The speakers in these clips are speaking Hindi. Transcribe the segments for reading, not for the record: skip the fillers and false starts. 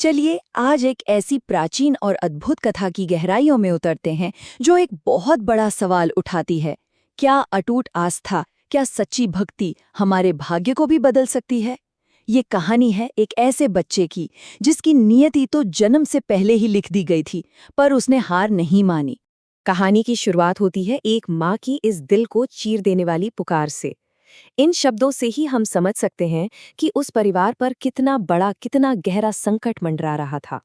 चलिए आज एक ऐसी प्राचीन और अद्भुत कथा की गहराइयों में उतरते हैं जो एक बहुत बड़ा सवाल उठाती है। क्या अटूट आस्था, क्या सच्ची भक्ति हमारे भाग्य को भी बदल सकती है? ये कहानी है एक ऐसे बच्चे की जिसकी नियति तो जन्म से पहले ही लिख दी गई थी, पर उसने हार नहीं मानी। कहानी की शुरुआत होती है एक माँ की इस दिल को चीर देने वाली पुकार से। इन शब्दों से ही हम समझ सकते हैं कि उस परिवार पर कितना बड़ा, कितना गहरा संकट मंडरा रहा था।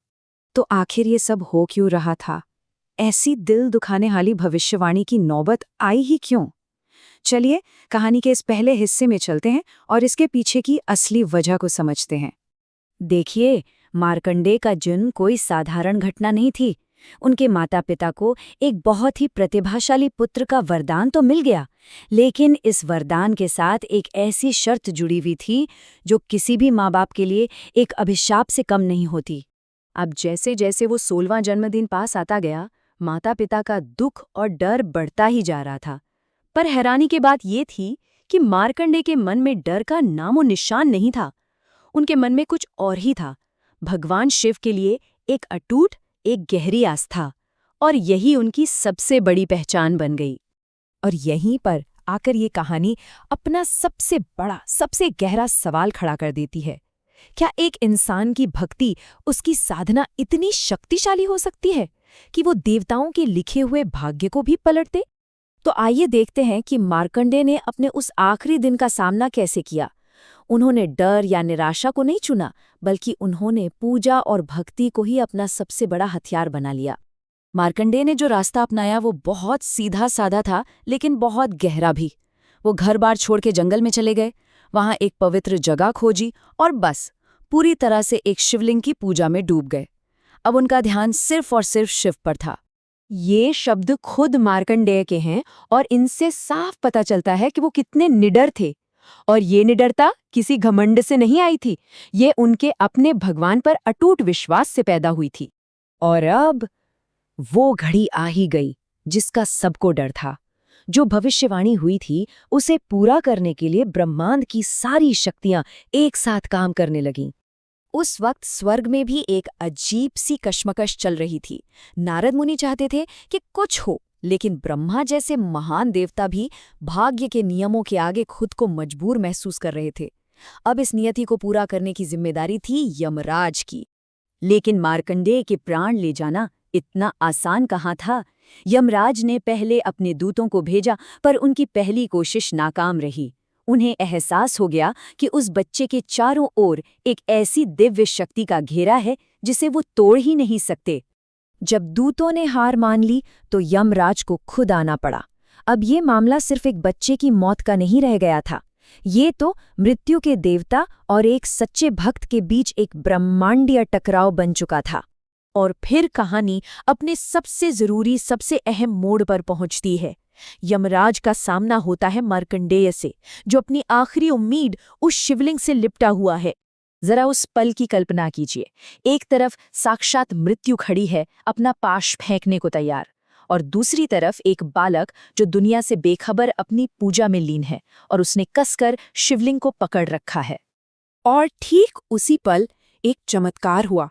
तो आखिर ये सब हो क्यों रहा था? ऐसी दिल दुखाने वाली भविष्यवाणी की नौबत आई ही क्यों? चलिए कहानी के इस पहले हिस्से में चलते हैं और इसके पीछे की असली वजह को समझते हैं। देखिए, मार्कंडेय का जन्म कोई साधारण घटना नहीं थी। उनके माता पिता को एक बहुत ही प्रतिभाशाली पुत्र का वरदान तो मिल गया, लेकिन इस वरदान के साथ एक ऐसी शर्त जुड़ी हुई थी जो किसी भी माँ बाप के लिए एक अभिशाप से कम नहीं होती। अब जैसे जैसे वो 16वां जन्मदिन पास आता गया, माता पिता का दुख और डर बढ़ता ही जा रहा था। पर हैरानी की बात ये थी कि मार्कंडेय के मन में डर का नामो निशान नहीं था। उनके मन में कुछ और ही था, भगवान शिव के लिए एक अटूट, एक गहरी आस्था। और यही उनकी सबसे बड़ी पहचान बन गई। और यहीं पर आकर ये कहानी अपना सबसे बड़ा, सबसे गहरा सवाल खड़ा कर देती है। क्या एक इंसान की भक्ति, उसकी साधना इतनी शक्तिशाली हो सकती है कि वो देवताओं के लिखे हुए भाग्य को भी पलट दे? तो आइए देखते हैं कि मार्कंडेय ने अपने उस आखिरी दिन का सामना कैसे किया। उन्होंने डर या निराशा को नहीं चुना, बल्कि उन्होंने पूजा और भक्ति को ही अपना सबसे बड़ा हथियार बना लिया। मार्कंडेय ने जो रास्ता अपनाया वो बहुत सीधा साधा था, लेकिन बहुत गहरा भी। वो घर-बार छोड़ के जंगल में चले गए, वहां एक पवित्र जगह खोजी और बस पूरी तरह से एक शिवलिंग की पूजा में डूब गए। अब उनका ध्यान सिर्फ और सिर्फ शिव पर था। ये शब्द खुद मार्कंडेय के हैं और इनसे साफ पता चलता है कि वो कितने निडर थे। और ये निडरता किसी घमंड से नहीं आई थी, ये उनके अपने भगवान पर अटूट विश्वास से पैदा हुई थी। और अब वो घड़ी आ ही गई जिसका सबको डर था। जो भविष्यवाणी हुई थी उसे पूरा करने के लिए ब्रह्मांड की सारी शक्तियां एक साथ काम करने लगीं। उस वक्त स्वर्ग में भी एक अजीब सी कश्मकश चल रही थी। नारद मुनि चाहते थे कि कुछ हो, लेकिन ब्रह्मा जैसे महान देवता भी भाग्य के नियमों के आगे खुद को मजबूर महसूस कर रहे थे। अब इस नियति को पूरा करने की जिम्मेदारी थी यमराज की। लेकिन मार्कंडेय के प्राण ले जाना इतना आसान कहाँ था। यमराज ने पहले अपने दूतों को भेजा, पर उनकी पहली कोशिश नाकाम रही। उन्हें एहसास हो गया कि उस बच्चे के चारों ओर एक ऐसी दिव्य शक्ति का घेरा है जिसे वो तोड़ ही नहीं सकते। जब दूतों ने हार मान ली तो यमराज को खुद आना पड़ा। अब ये मामला सिर्फ एक बच्चे की मौत का नहीं रह गया था, ये तो मृत्यु के देवता और एक सच्चे भक्त के बीच एक ब्रह्मांडीय टकराव बन चुका था। और फिर कहानी अपने सबसे जरूरी, सबसे अहम मोड़ पर पहुंचती है। यमराज का सामना होता है मार्कंडेय से, जो अपनी आखिरी उम्मीद उस शिवलिंग से लिपटा हुआ है। जरा उस पल की कल्पना कीजिए। एक तरफ साक्षात मृत्यु खड़ी है, अपना पाश फेंकने को तैयार, और दूसरी तरफ एक बालक जो दुनिया से बेखबर अपनी पूजा में लीन है और उसने कसकर शिवलिंग को पकड़ रखा है। और ठीक उसी पल एक चमत्कार हुआ।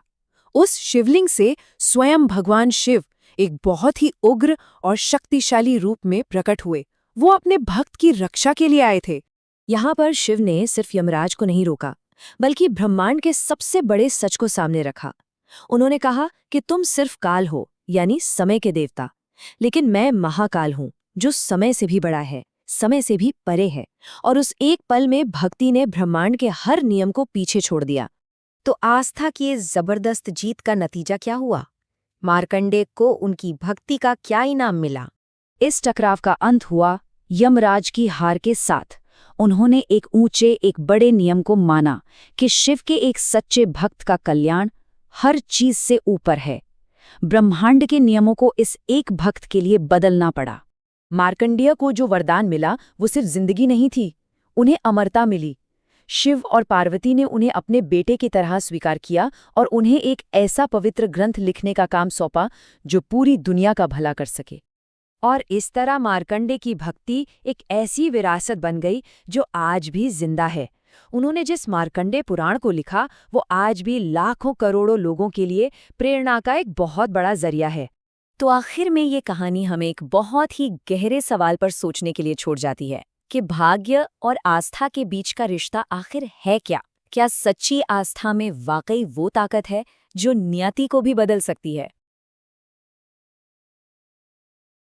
उस शिवलिंग से स्वयं भगवान शिव एक बहुत ही उग्र और शक्तिशाली रूप में प्रकट हुए। वो अपने भक्त की रक्षा के लिए आए थे। यहाँ पर शिव ने सिर्फ यमराज को नहीं रोका, बल्कि ब्रह्मांड के सबसे बड़े सच को सामने रखा। उन्होंने कहा कि तुम सिर्फ काल हो, यानी समय के देवता, लेकिन मैं महाकाल हूँ, जो समय से भी बड़ा है, समय से भी परे है। और उस एक पल में भक्ति ने ब्रह्मांड के हर नियम को पीछे छोड़ दिया। तो आस्था की इस जबरदस्त जीत का नतीजा क्या हुआ? मार्कंडेय को उनकी भक्ति का क्या इनाम मिला? इस टकराव का अंत हुआ यमराज की हार के साथ। उन्होंने एक ऊंचे, एक बड़े नियम को माना कि शिव के एक सच्चे भक्त का कल्याण हर चीज से ऊपर है। ब्रह्मांड के नियमों को इस एक भक्त के लिए बदलना पड़ा। मार्कंडेय को जो वरदान मिला वो सिर्फ जिंदगी नहीं थी, उन्हें अमरता मिली। शिव और पार्वती ने उन्हें अपने बेटे की तरह स्वीकार किया और उन्हें एक ऐसा पवित्र ग्रंथ लिखने का काम सौंपा जो पूरी दुनिया का भला कर सके। और इस तरह मार्कंडेय की भक्ति एक ऐसी विरासत बन गई जो आज भी जिंदा है, उन्होंने जिस मार्कंडे पुराण को लिखा वो आज भी लाखों करोड़ों लोगों के लिए प्रेरणा का एक बहुत बड़ा जरिया है। तो आखिर में ये कहानी हमें एक बहुत ही गहरे सवाल पर सोचने के लिए छोड़ जाती है कि भाग्य और आस्था के बीच का रिश्ता आखिर है क्या? क्या सच्ची आस्था में वाकई वो ताकत है जो नियति को भी बदल सकती है?